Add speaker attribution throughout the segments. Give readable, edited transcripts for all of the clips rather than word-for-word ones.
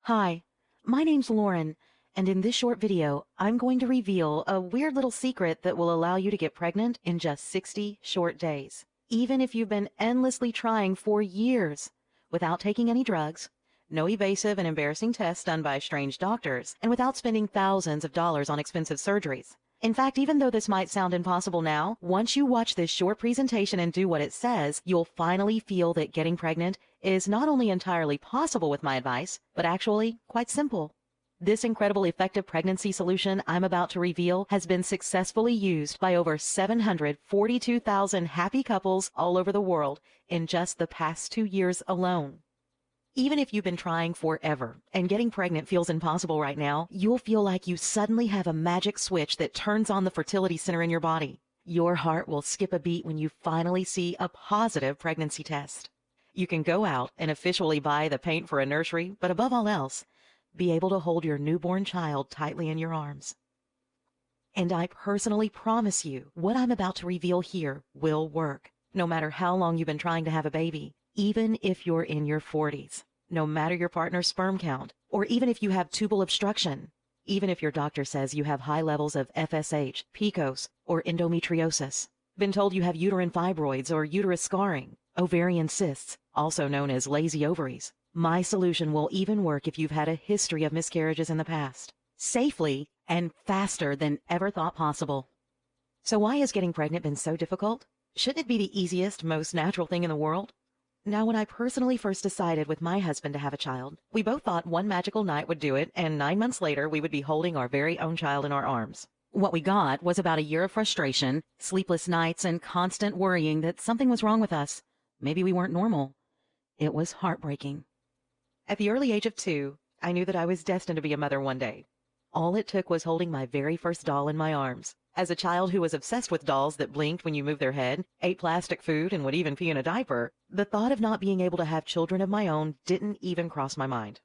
Speaker 1: Hi, my name's Lauren, and in this short video, I'm going to reveal a weird little secret that will allow you to get pregnant in just 60 short days, even if you've been endlessly trying for years without taking any drugs, no evasive and embarrassing tests done by strange doctors, and without spending thousands of dollars on expensive surgeries. In fact, even though this might sound impossible now, once you watch this short presentation and do what it says, you'll finally feel that getting pregnant is not only entirely possible with my advice, but actually quite simple. This incredible effective pregnancy solution I'm about to reveal has been successfully used by over 742,000 happy couples all over the world in just the past 2 years alone. Even if you've been trying forever and getting pregnant feels impossible right now, you'll feel like you suddenly have a magic switch that turns on the fertility center in your body. Your heart will skip a beat when you finally see a positive pregnancy test. You can go out and officially buy the paint for a nursery, but above all else, be able to hold your newborn child tightly in your arms. And I personally promise you, what I'm about to reveal here will work, no matter how long you've been trying to have a baby. Even if you're in your 40s, no matter your partner's sperm count, or even if you have tubal obstruction, even if your doctor says you have high levels of FSH, PCOS, or endometriosis, been told you have uterine fibroids or uterus scarring, ovarian cysts, also known as lazy ovaries, my solution will even work if you've had a history of miscarriages in the past, safely and faster than ever thought possible. So why has getting pregnant been so difficult? Shouldn't it be the easiest, most natural thing in the world? Now, when I personally first decided with my husband to have a child, we both thought one magical night would do it, and 9 months later, we would be holding our very own child in our arms. What we got was about a year of frustration, sleepless nights, and constant worrying that something was wrong with us. Maybe we weren't normal. It was heartbreaking. At the early age of 2, I knew that I was destined to be a mother one day. All it took was holding my very first doll in my arms. As a child who was obsessed with dolls that blinked when you moved their head, ate plastic food, and would even pee in a diaper, the thought of not being able to have children of my own didn't even cross my mind.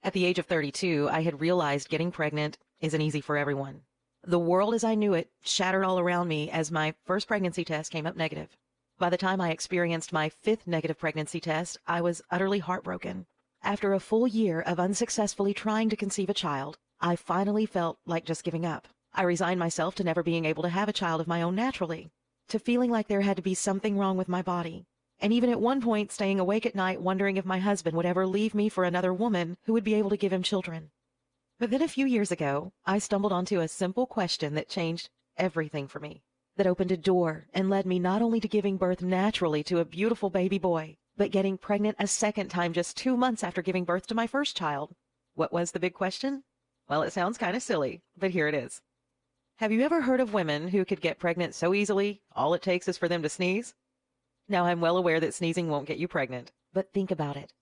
Speaker 1: At the age of 32, I had realized getting pregnant isn't easy for everyone. The world as I knew it shattered all around me as my first pregnancy test came up negative. By the time I experienced my 5th negative pregnancy test, I was utterly heartbroken. After a full year of unsuccessfully trying to conceive a child, I finally felt like just giving up. I resigned myself to never being able to have a child of my own naturally, to feeling like there had to be something wrong with my body, and even at one point staying awake at night wondering if my husband would ever leave me for another woman who would be able to give him children. But then a few years ago, I stumbled onto a simple question that changed everything for me, that opened a door and led me not only to giving birth naturally to a beautiful baby boy, but getting pregnant a second time just 2 months after giving birth to my first child. What was the big question? Well, it sounds kind of silly, but here it is. Have you ever heard of women who could get pregnant so easily, all it takes is for them to sneeze? Now, I'm well aware that sneezing won't get you pregnant, but think about it.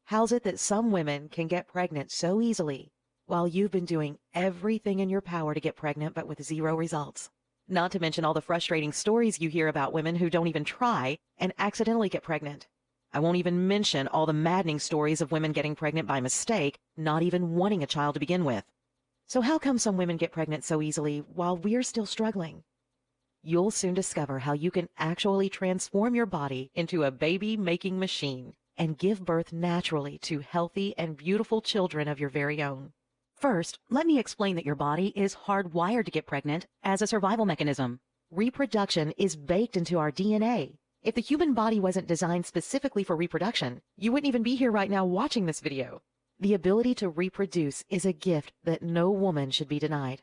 Speaker 1: How's it that some women can get pregnant so easily, while you've been doing everything in your power to get pregnant but with 0 results? Not to mention all the frustrating stories you hear about women who don't even try and accidentally get pregnant. I won't even mention all the maddening stories of women getting pregnant by mistake, not even wanting a child to begin with. So how come some women get pregnant so easily while we're still struggling? You'll soon discover how you can actually transform your body into a baby-making machine and give birth naturally to healthy and beautiful children of your very own. First, let me explain that your body is hardwired to get pregnant as a survival mechanism. Reproduction is baked into our DNA. If the human body wasn't designed specifically for reproduction, you wouldn't even be here right now watching this video. The ability to reproduce is a gift that no woman should be denied.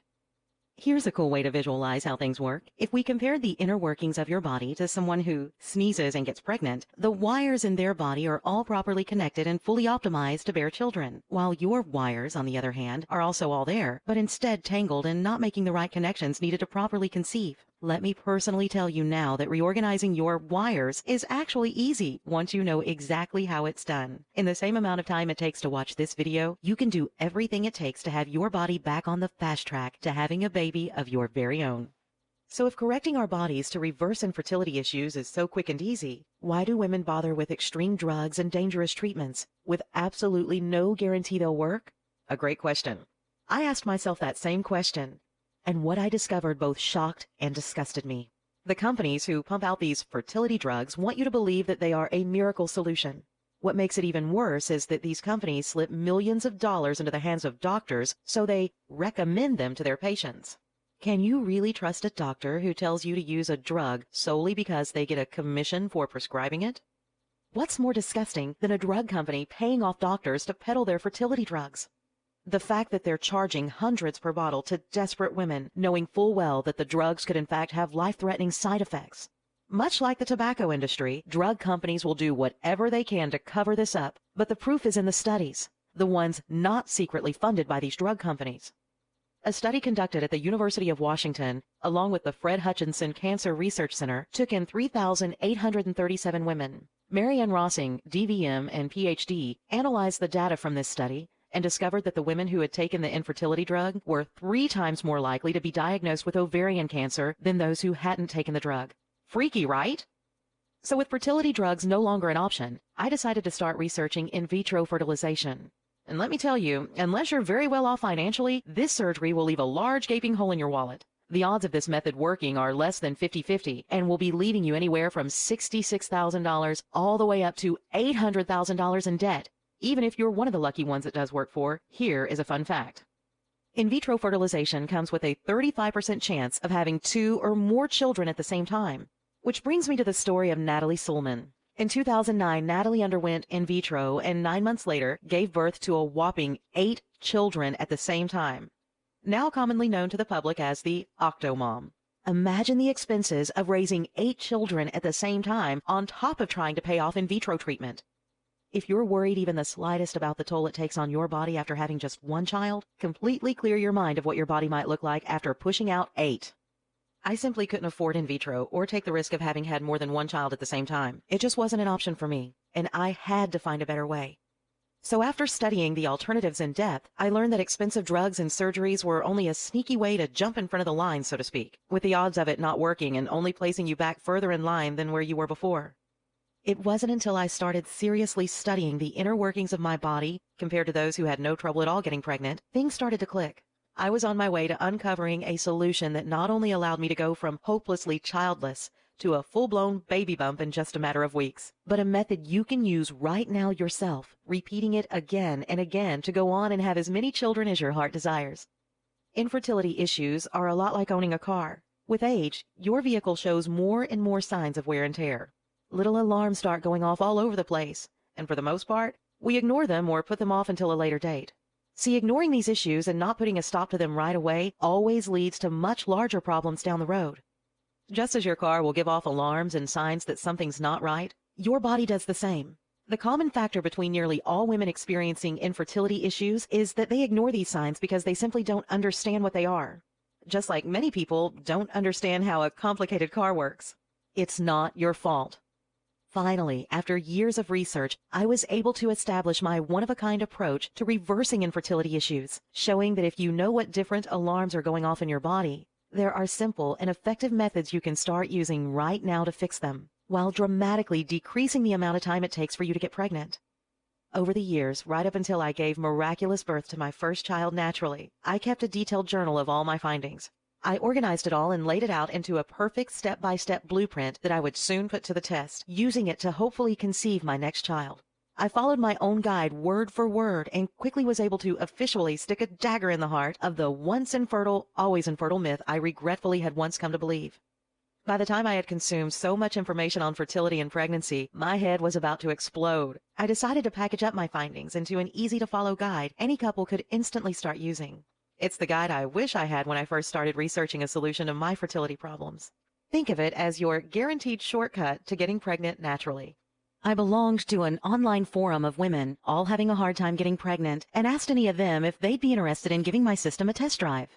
Speaker 1: Here's a cool way to visualize how things work. If we compare the inner workings of your body to someone who sneezes and gets pregnant, the wires in their body are all properly connected and fully optimized to bear children, while your wires, on the other hand, are also all there, but instead tangled and not making the right connections needed to properly conceive. Let me personally tell you now that reorganizing your wires is actually easy once you know exactly how it's done. In the same amount of time it takes to watch this video, you can do everything it takes to have your body back on the fast track to having a baby of your very own. So if correcting our bodies to reverse infertility issues is so quick and easy, why do women bother with extreme drugs and dangerous treatments with absolutely no guarantee they'll work? A great question. I asked myself that same question, and what I discovered both shocked and disgusted me. The companies who pump out these fertility drugs want you to believe that they are a miracle solution. What makes it even worse is that these companies slip millions of dollars into the hands of doctors so they recommend them to their patients. Can you really trust a doctor who tells you to use a drug solely because they get a commission for prescribing it? What's more disgusting than a drug company paying off doctors to peddle their fertility drugs? The fact that they're charging hundreds per bottle to desperate women, knowing full well that the drugs could in fact have life-threatening side effects. Much like the tobacco industry, drug companies will do whatever they can to cover this up, but the proof is in the studies, the ones not secretly funded by these drug companies. A study conducted at the University of Washington, along with the Fred Hutchinson Cancer Research Center, took in 3,837 women. Marianne Rossing, DVM and PhD, analyzed the data from this study and discovered that the women who had taken the infertility drug were 3 times more likely to be diagnosed with ovarian cancer than those who hadn't taken the drug. Freaky, right? So with fertility drugs no longer an option, I decided to start researching in vitro fertilization. And let me tell you, unless you're very well off financially, this surgery will leave a large gaping hole in your wallet. The odds of this method working are less than 50-50 and will be leaving you anywhere from $66,000 all the way up to $800,000 in debt. Even if you're one of the lucky ones it does work for, here is a fun fact. In vitro fertilization comes with a 35% chance of having 2 or more children at the same time. Which brings me to the story of Natalie Sulman. In 2009, Natalie underwent in vitro and 9 months later gave birth to a whopping 8 children at the same time, now commonly known to the public as the Octomom. Imagine the expenses of raising 8 children at the same time on top of trying to pay off in vitro treatment. If you're worried even the slightest about the toll it takes on your body after having just 1 child, completely clear your mind of what your body might look like after pushing out 8. I simply couldn't afford in vitro or take the risk of having had more than 1 child at the same time. It just wasn't an option for me, and I had to find a better way. So after studying the alternatives in depth, I learned that expensive drugs and surgeries were only a sneaky way to jump in front of the line, so to speak, with the odds of it not working and only placing you back further in line than where you were before. It wasn't until I started seriously studying the inner workings of my body, compared to those who had no trouble at all getting pregnant, things started to click. I was on my way to uncovering a solution that not only allowed me to go from hopelessly childless to a full-blown baby bump in just a matter of weeks, but a method you can use right now yourself, repeating it again and again to go on and have as many children as your heart desires. Infertility issues are a lot like owning a car. With age, your vehicle shows more and more signs of wear and tear. Little alarms start going off all over the place, and for the most part, we ignore them or put them off until a later date. See, ignoring these issues and not putting a stop to them right away always leads to much larger problems down the road. Just as your car will give off alarms and signs that something's not right, your body does the same. The common factor between nearly all women experiencing infertility issues is that they ignore these signs because they simply don't understand what they are. Just like many people don't understand how a complicated car works. It's not your fault. Finally, after years of research, I was able to establish my one-of-a-kind approach to reversing infertility issues, showing that if you know what different alarms are going off in your body, there are simple and effective methods you can start using right now to fix them, while dramatically decreasing the amount of time it takes for you to get pregnant. Over the years, right up until I gave miraculous birth to my first child naturally, I kept a detailed journal of all my findings. I organized it all and laid it out into a perfect step-by-step blueprint that I would soon put to the test, using it to hopefully conceive my next child. I followed my own guide word for word and quickly was able to officially stick a dagger in the heart of the once infertile, always infertile myth I regretfully had once come to believe. By the time I had consumed so much information on fertility and pregnancy, my head was about to explode. I decided to package up my findings into an easy-to-follow guide any couple could instantly start using. It's the guide I wish I had when I first started researching a solution to my fertility problems. Think of it as your guaranteed shortcut to getting pregnant naturally. I belonged to an online forum of women, all having a hard time getting pregnant, and asked any of them if they'd be interested in giving my system a test drive.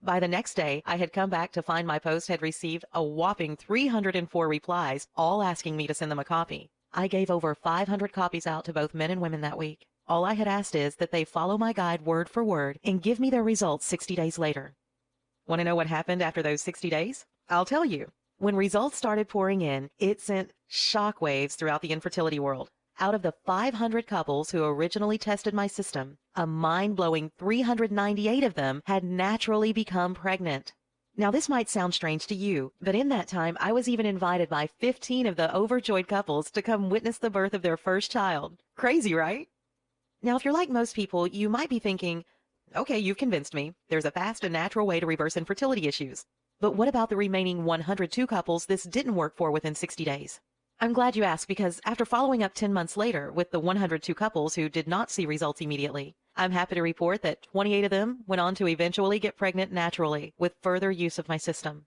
Speaker 1: By the next day, I had come back to find my post had received a whopping 304 replies, all asking me to send them a copy. I gave over 500 copies out to both men and women that week. All I had asked is that they follow my guide word for word and give me their results 60 days later. Want to know what happened after those 60 days? I'll tell you. When results started pouring in, it sent shockwaves throughout the infertility world. Out of the 500 couples who originally tested my system, a mind-blowing 398 of them had naturally become pregnant. Now, this might sound strange to you, but in that time, I was even invited by 15 of the overjoyed couples to come witness the birth of their first child. Crazy, right? Now, if you're like most people, you might be thinking, okay, you've convinced me. There's a fast and natural way to reverse infertility issues. But what about the remaining 102 couples this didn't work for within 60 days? I'm glad you asked, because after following up 10 months later with the 102 couples who did not see results immediately, I'm happy to report that 28 of them went on to eventually get pregnant naturally with further use of my system.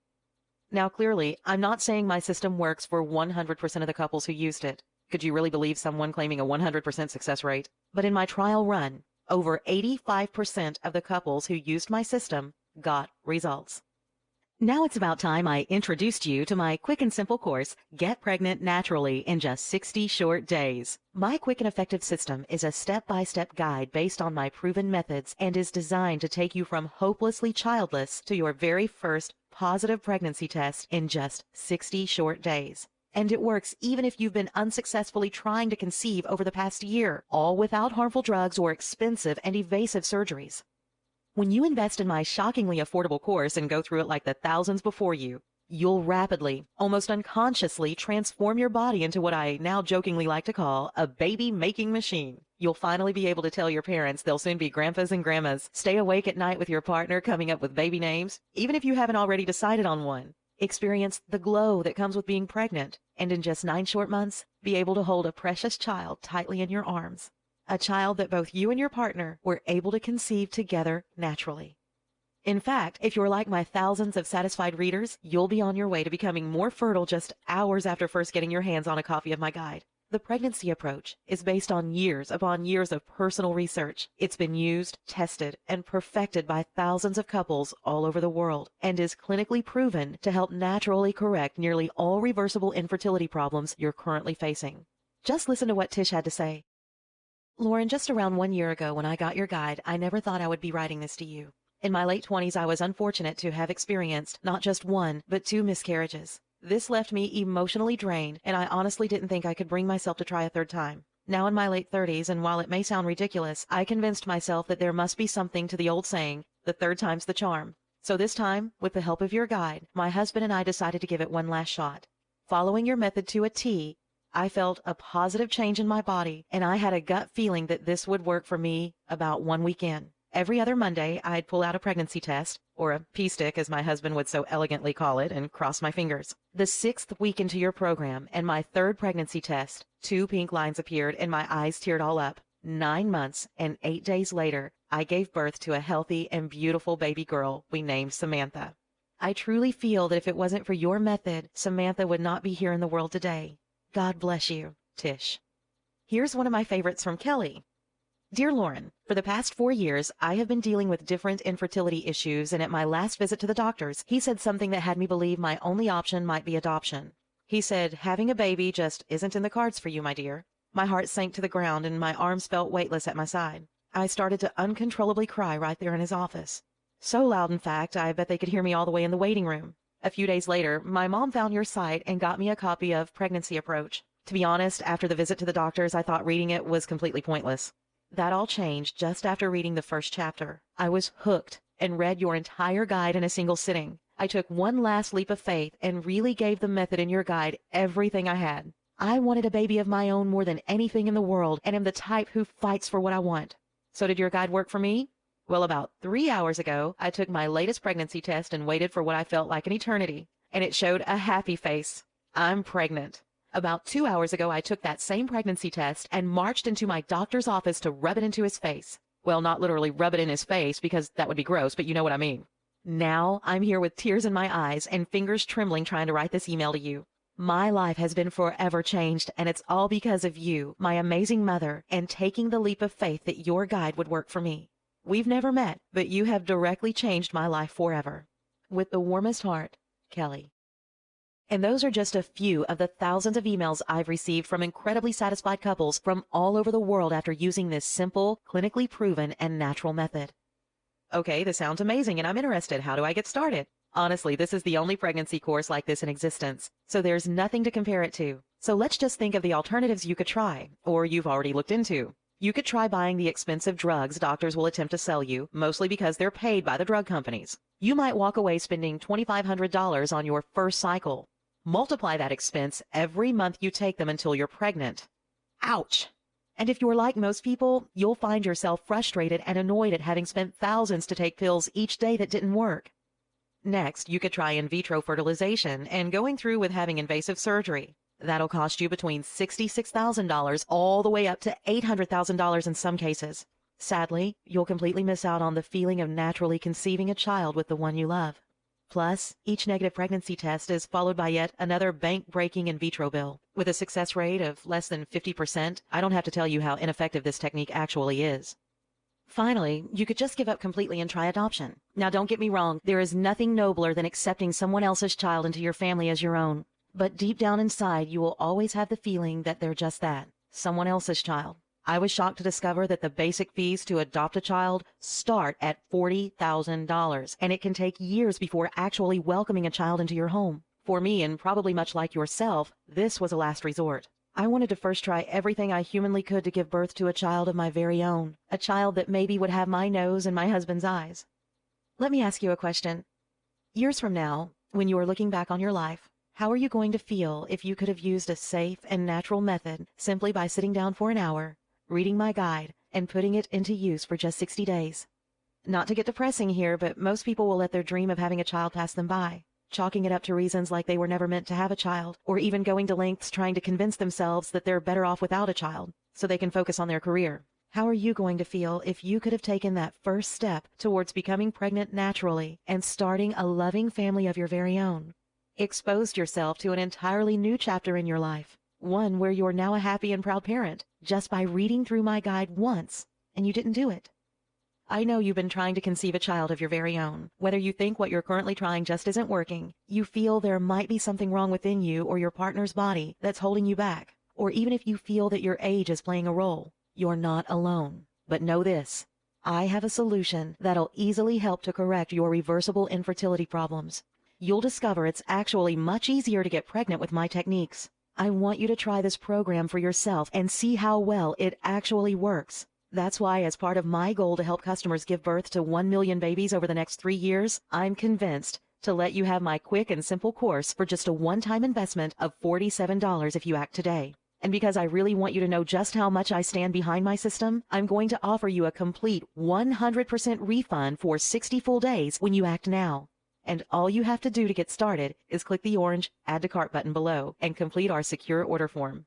Speaker 1: Now, clearly, I'm not saying my system works for 100% of the couples who used it. Could you really believe someone claiming a 100% success rate? But in my trial run, over 85% of the couples who used my system got results. Now it's about time I introduced you to my quick and simple course, Get Pregnant Naturally in Just 60 Short Days. My quick and effective system is a step-by-step guide based on my proven methods and is designed to take you from hopelessly childless to your very first positive pregnancy test in just 60 short days. And it works even if you've been unsuccessfully trying to conceive over the past year, all without harmful drugs or expensive and evasive surgeries. When you invest in my shockingly affordable course and go through it like the thousands before you, you'll rapidly, almost unconsciously, transform your body into what I now jokingly like to call a baby-making machine. You'll finally be able to tell your parents they'll soon be grandpas and grandmas, stay awake at night with your partner coming up with baby names, even if you haven't already decided on one. Experience the glow that comes with being pregnant, and in just 9 short months, be able to hold a precious child tightly in your arms. A child that both you and your partner were able to conceive together naturally. In fact, if you're like my thousands of satisfied readers, you'll be on your way to becoming more fertile just hours after first getting your hands on a copy of my guide. The pregnancy approach is based on years upon years of personal research. It's been used, tested, and perfected by thousands of couples all over the world, and is clinically proven to help naturally correct nearly all reversible infertility problems you're currently facing. Just listen to what Tish had to say. Lauren, just around 1 year ago when I got your guide, I never thought I would be writing this to you. In my late 20s, I was unfortunate to have experienced not just 1, but 2 miscarriages. This left me emotionally drained, and I honestly didn't think I could bring myself to try a 3rd time. Now in my late 30s, and while it may sound ridiculous, I convinced myself that there must be something to the old saying, the 3rd time's the charm. So this time, with the help of your guide, my husband and I decided to give it one last shot. Following your method to a T, I felt a positive change in my body, and I had a gut feeling that this would work for me about 1 week in. Every other Monday, I'd pull out a pregnancy test, or a P-stick as my husband would so elegantly call it, and cross my fingers. The 6th week into your program, and my 3rd pregnancy test, 2 pink lines appeared and my eyes teared all up. 9 months and 8 days later, I gave birth to a healthy and beautiful baby girl we named Samantha. I truly feel that if it wasn't for your method, Samantha would not be here in the world today. God bless you, Tish. Here's one of my favorites from Kelly. Dear Lauren, for the past 4 years, I have been dealing with different infertility issues, and at my last visit to the doctors, he said something that had me believe my only option might be adoption. He said, having a baby just isn't in the cards for you, my dear. My heart sank to the ground and my arms felt weightless at my side. I started to uncontrollably cry right there in his office. So loud, in fact, I bet they could hear me all the way in the waiting room. A few days later, my mom found your site and got me a copy of Pregnancy Approach. To be honest, after the visit to the doctors, I thought reading it was completely pointless. That all changed just after reading the first chapter. I was hooked and read your entire guide in a single sitting. I took one last leap of faith and really gave the method in your guide everything I had. I wanted a baby of my own more than anything in the world, and am the type who fights for what I want. So did your guide work for me? Well, about 3 hours ago, I took my latest pregnancy test and waited for what I felt like an eternity, and it showed a happy face. I'm pregnant. About 2 hours ago, I took that same pregnancy test and marched into my doctor's office to rub it into his face. Well, not literally rub it in his face, because that would be gross, but you know what I mean. Now I'm here with tears in my eyes and fingers trembling trying to write this email to you. My life has been forever changed, and it's all because of you, my amazing mother, and taking the leap of faith that your guide would work for me. We've never met, but you have directly changed my life forever. With the warmest heart, Kelly. And those are just a few of the thousands of emails I've received from incredibly satisfied couples from all over the world after using this simple, clinically proven, and natural method. Okay, this sounds amazing and I'm interested. How do I get started? Honestly, this is the only pregnancy course like this in existence, so there's nothing to compare it to. So let's just think of the alternatives you could try, or you've already looked into. You could try buying the expensive drugs doctors will attempt to sell you, mostly because they're paid by the drug companies. You might walk away spending $2,500 on your first cycle. Multiply that expense every month you take them until you're pregnant. Ouch! And if you're like most people, you'll find yourself frustrated and annoyed at having spent thousands to take pills each day that didn't work. Next, you could try in vitro fertilization and going through with having invasive surgery. That'll cost you between $66,000 all the way up to $800,000 in some cases. Sadly, you'll completely miss out on the feeling of naturally conceiving a child with the one you love. Plus, each negative pregnancy test is followed by yet another bank-breaking in vitro bill. With a success rate of less than 50%, I don't have to tell you how ineffective this technique actually is. Finally, you could just give up completely and try adoption. Now, don't get me wrong, there is nothing nobler than accepting someone else's child into your family as your own. But deep down inside, you will always have the feeling that they're just that, someone else's child. I was shocked to discover that the basic fees to adopt a child start at $40,000, and it can take years before actually welcoming a child into your home. For me, and probably much like yourself, this was a last resort. I wanted to first try everything I humanly could to give birth to a child of my very own, a child that maybe would have my nose and my husband's eyes. Let me ask you a question. Years from now, when you are looking back on your life, how are you going to feel if you could have used a safe and natural method simply by sitting down for an hour, reading my guide, and putting it into use for just 60 days? Not to get depressing here, but most people will let their dream of having a child pass them by, chalking it up to reasons like they were never meant to have a child, or even going to lengths trying to convince themselves that they're better off without a child, so they can focus on their career. How are you going to feel if you could have taken that first step towards becoming pregnant naturally and starting a loving family of your very own? Exposed yourself to an entirely new chapter in your life, one where you're now a happy and proud parent, just by reading through my guide once, and you didn't do it. I know you've been trying to conceive a child of your very own. Whether you think what you're currently trying just isn't working, you feel there might be something wrong within you or your partner's body that's holding you back, or even if you feel that your age is playing a role, you're not alone. But know this, I have a solution that'll easily help to correct your reversible infertility problems. You'll discover it's actually much easier to get pregnant with my techniques. I want you to try this program for yourself and see how well it actually works. That's why, as part of my goal to help customers give birth to 1 million babies over the next 3 years, I'm convinced to let you have my quick and simple course for just a one-time investment of $47 if you act today. And because I really want you to know just how much I stand behind my system, I'm going to offer you a complete 100% refund for 60 full days when you act now. And all you have to do to get started is click the orange Add to Cart button below and complete our secure order form.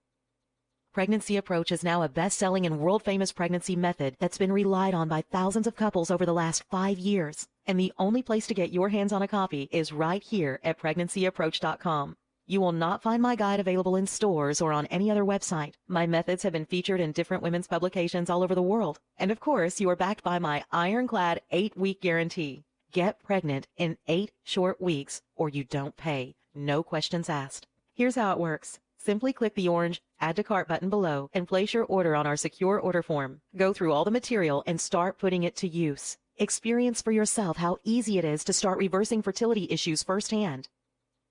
Speaker 1: Pregnancy Approach is now a best-selling and world-famous pregnancy method that's been relied on by thousands of couples over the last 5 years. And the only place to get your hands on a copy is right here at PregnancyApproach.com. You will not find my guide available in stores or on any other website. My methods have been featured in different women's publications all over the world. And of course, you are backed by my ironclad 8-week guarantee. Get pregnant in 8 short weeks or you don't pay. No questions asked. Here's how it works. Simply click the orange Add to Cart button below and place your order on our secure order form. Go through all the material and start putting it to use. Experience for yourself how easy it is to start reversing fertility issues firsthand.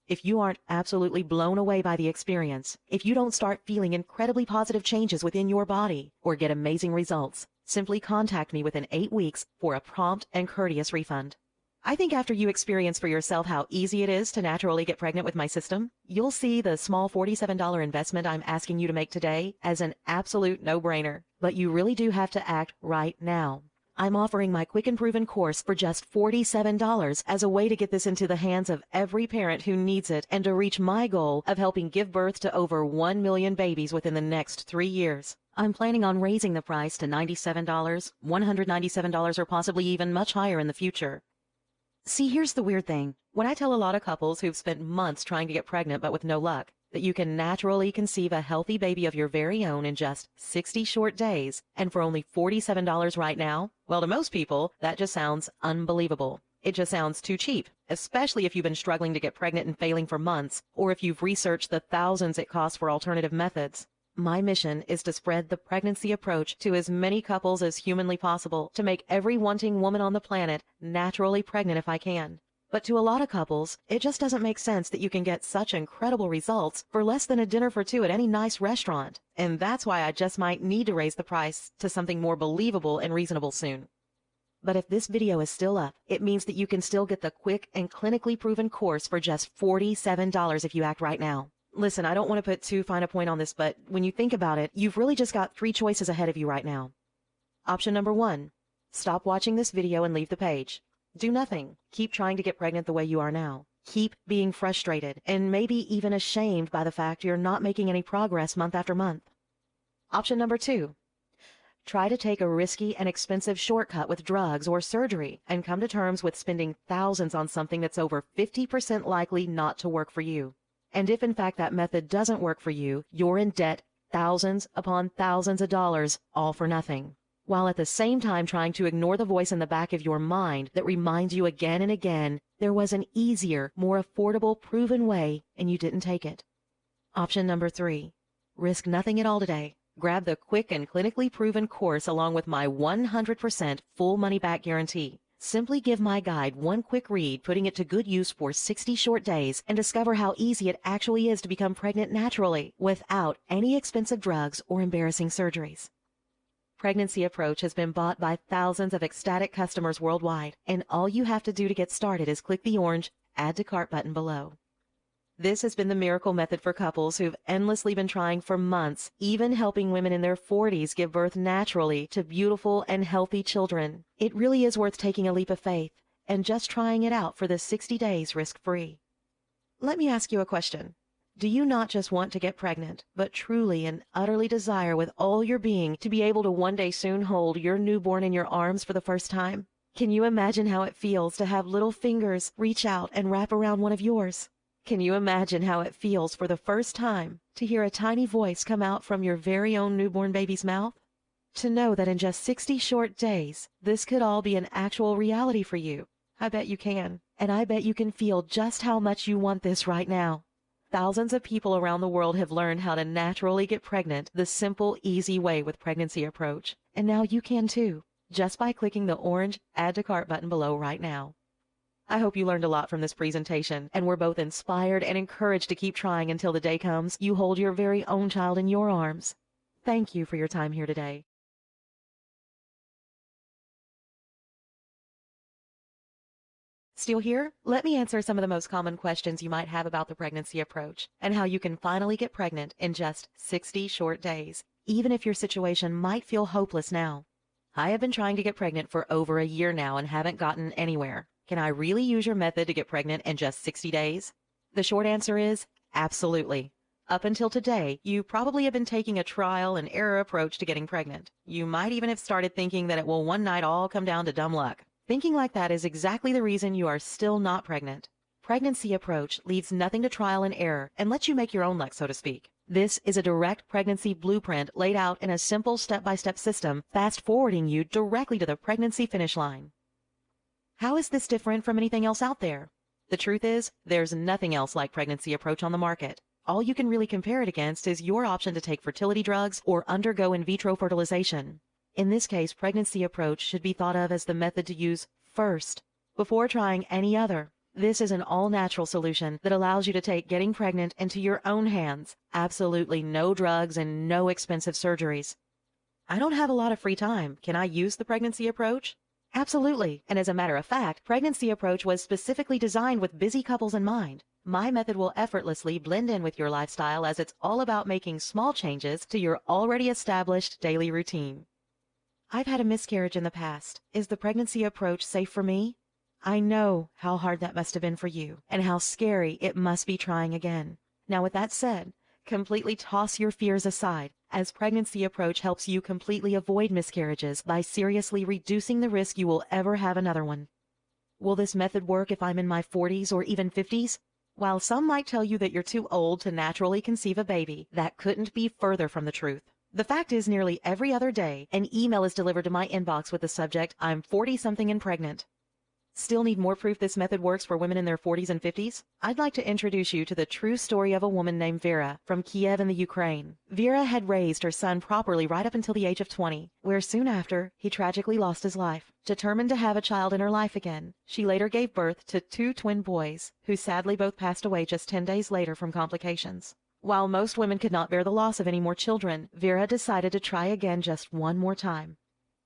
Speaker 1: If you aren't absolutely blown away by the experience, if you don't start feeling incredibly positive changes within your body or get amazing results, simply contact me within 8 weeks for a prompt and courteous refund. I think after you experience for yourself how easy it is to naturally get pregnant with my system, you'll see the small $47 investment I'm asking you to make today as an absolute no-brainer. But you really do have to act right now. I'm offering my quick and proven course for just $47 as a way to get this into the hands of every parent who needs it and to reach my goal of helping give birth to over 1 million babies within the next 3 years. I'm planning on raising the price to $97, $197, or possibly even much higher in the future. See, here's the weird thing. When I tell a lot of couples who've spent months trying to get pregnant but with no luck, that you can naturally conceive a healthy baby of your very own in just 60 short days and for only $47 right now, well, to most people, that just sounds unbelievable. It just sounds too cheap, especially if you've been struggling to get pregnant and failing for months, or if you've researched the thousands it costs for alternative methods. My mission is to spread the pregnancy approach to as many couples as humanly possible to make every wanting woman on the planet naturally pregnant if I can. But to a lot of couples, it just doesn't make sense that you can get such incredible results for less than a dinner for two at any nice restaurant. And that's why I just might need to raise the price to something more believable and reasonable soon. But if this video is still up, it means that you can still get the quick and clinically proven course for just $47 if you act right now. Listen, I don't want to put too fine a point on this, but when you think about it, you've really just got 3 choices ahead of you right now. Option number 1, stop watching this video and leave the page. Do nothing. Keep trying to get pregnant the way you are now. Keep being frustrated and maybe even ashamed by the fact you're not making any progress month after month. Option number 2, try to take a risky and expensive shortcut with drugs or surgery and come to terms with spending thousands on something that's over 50% likely not to work for you. And if in fact that method doesn't work for you, you're in debt thousands upon thousands of dollars, all for nothing, while at the same time trying to ignore the voice in the back of your mind that reminds you again and again there was an easier, more affordable, proven way and you didn't take it. Option number 3, risk nothing at all today. Grab the quick and clinically proven course along with my 100% full money-back guarantee. Simply give my guide one quick read, putting it to good use for 60 short days, and discover how easy it actually is to become pregnant naturally without any expensive drugs or embarrassing surgeries. Pregnancy Approach has been bought by thousands of ecstatic customers worldwide, and all you have to do to get started is click the orange Add to Cart button below. This has been the miracle method for couples who've endlessly been trying for months, even helping women in their 40s give birth naturally to beautiful and healthy children. It really is worth taking a leap of faith and just trying it out for the 60 days risk-free. Let me ask you a question. Do you not just want to get pregnant, but truly and utterly desire with all your being to be able to one day soon hold your newborn in your arms for the first time? Can you imagine how it feels to have little fingers reach out and wrap around one of yours? Can you imagine how it feels for the first time to hear a tiny voice come out from your very own newborn baby's mouth? To know that in just 60 short days, this could all be an actual reality for you. I bet you can. And I bet you can feel just how much you want this right now. Thousands of people around the world have learned how to naturally get pregnant the simple, easy way with Pregnancy Approach. And now you can too, just by clicking the orange Add to Cart button below right now. I hope you learned a lot from this presentation and were both inspired and encouraged to keep trying until the day comes you hold your very own child in your arms. Thank you for your time here today. Still here? Let me answer some of the most common questions you might have about the Pregnancy Approach and how you can finally get pregnant in just 60 short days, even if your situation might feel hopeless now. I have been trying to get pregnant for over a year now and haven't gotten anywhere. Can I really use your method to get pregnant in just 60 days? The short answer is absolutely. Up until today, you probably have been taking a trial and error approach to getting pregnant. You might even have started thinking that it will one night all come down to dumb luck. Thinking like that is exactly the reason you are still not pregnant. Pregnancy Approach leaves nothing to trial and error and lets you make your own luck, so to speak. This is a direct pregnancy blueprint laid out in a simple step-by-step system, fast-forwarding you directly to the pregnancy finish line. How is this different from anything else out there? The truth is, there's nothing else like Pregnancy Approach on the market. All you can really compare it against is your option to take fertility drugs or undergo in vitro fertilization. In this case, Pregnancy Approach should be thought of as the method to use first, before trying any other. This is an all-natural solution that allows you to take getting pregnant into your own hands. Absolutely no drugs and no expensive surgeries. I don't have a lot of free time. Can I use the Pregnancy Approach? Absolutely. And as a matter of fact, Pregnancy Approach was specifically designed with busy couples in mind. My method will effortlessly blend in with your lifestyle as it's all about making small changes to your already established daily routine. I've had a miscarriage in the past. Is the Pregnancy Approach safe for me? I know how hard that must have been for you and how scary it must be trying again. Now, with that said, completely toss your fears aside, as Pregnancy Approach helps you completely avoid miscarriages by seriously reducing the risk you will ever have another one. Will this method work if I'm in my 40s or even 50s? While some might tell you that you're too old to naturally conceive a baby, that couldn't be further from the truth. The fact is, nearly every other day, an email is delivered to my inbox with the subject, "I'm 40-something and pregnant." Still need more proof this method works for women in their 40s and 50s? I'd like to introduce you to the true story of a woman named Vera from Kiev in the Ukraine. Vera had raised her son properly right up until the age of 20, where soon after, he tragically lost his life. Determined to have a child in her life again, she later gave birth to 2 twin boys, who sadly both passed away just 10 days later from complications. While most women could not bear the loss of any more children, Vera decided to try again just one more time.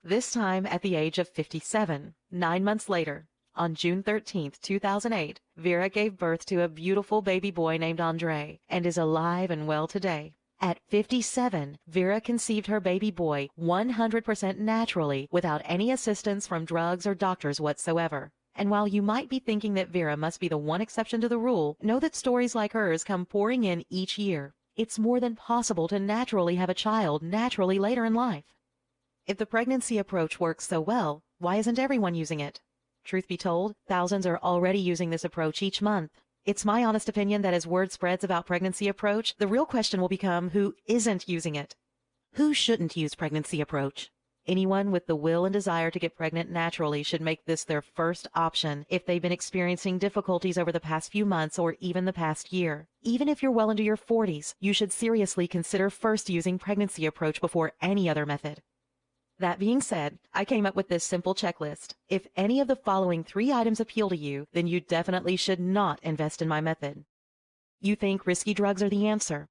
Speaker 1: This time at the age of 57, 9 months later. On June 13th, 2008, Vera gave birth to a beautiful baby boy named Andre and is alive and well today. At 57, Vera conceived her baby boy 100% naturally without any assistance from drugs or doctors whatsoever. And while you might be thinking that Vera must be the one exception to the rule, know that stories like hers come pouring in each year. It's more than possible to naturally have a child naturally later in life. If the pregnancy approach works so well, why isn't everyone using it? Truth be told, thousands are already using this approach each month. It's my honest opinion that as word spreads about pregnancy approach, the real question will become who isn't using it. Who shouldn't use pregnancy approach? Anyone with the will and desire to get pregnant naturally should make this their first option if they've been experiencing difficulties over the past few months or even the past year. Even if you're well into your 40s, you should seriously consider first using pregnancy approach before any other method. That being said, I came up with this simple checklist. If any of the following 3 items appeal to you, then you definitely should not invest in my method. You think risky drugs are the answer.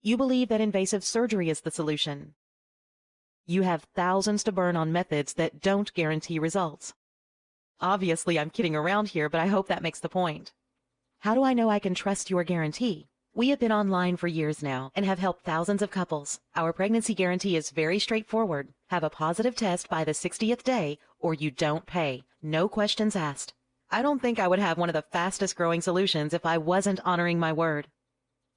Speaker 1: You believe that invasive surgery is the solution. You have thousands to burn on methods that don't guarantee results. Obviously, I'm kidding around here, but I hope that makes the point. How do I know I can trust your guarantee? We have been online for years now and have helped thousands of couples. Our pregnancy guarantee is very straightforward. Have a positive test by the 60th day or you don't pay. No questions asked. I don't think I would have one of the fastest growing solutions if I wasn't honoring my word.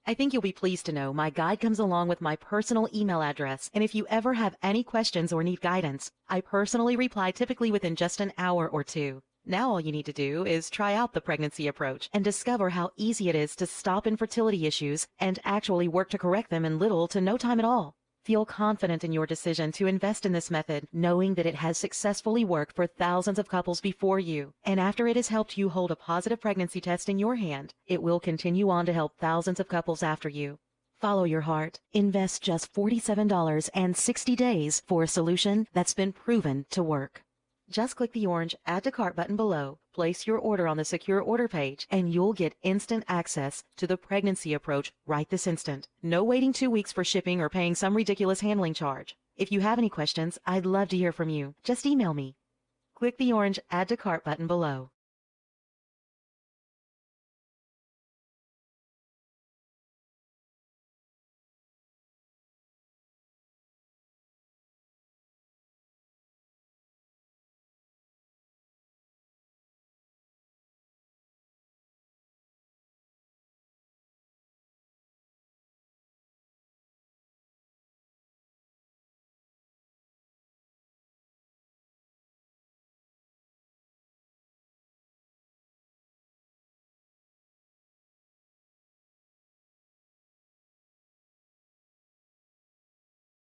Speaker 1: I think you'll be pleased to know my guide comes along with my personal email address, and if you ever have any questions or need guidance, I personally reply typically within just an hour or 2. Now all you need to do is try out the pregnancy approach and discover how easy it is to stop infertility issues and actually work to correct them in little to no time at all. Feel confident in your decision to invest in this method, knowing that it has successfully worked for thousands of couples before you. And after it has helped you hold a positive pregnancy test in your hand, it will continue on to help thousands of couples after you. Follow your heart. Invest just $47 and 60 days for a solution that's been proven to work. Just click the orange Add to Cart button below, place your order on the secure order page, and you'll get instant access to the pregnancy approach right this instant. No waiting 2 weeks for shipping or paying some ridiculous handling charge. If you have any questions, I'd love to hear from you. Just email me. Click the orange Add to Cart button below.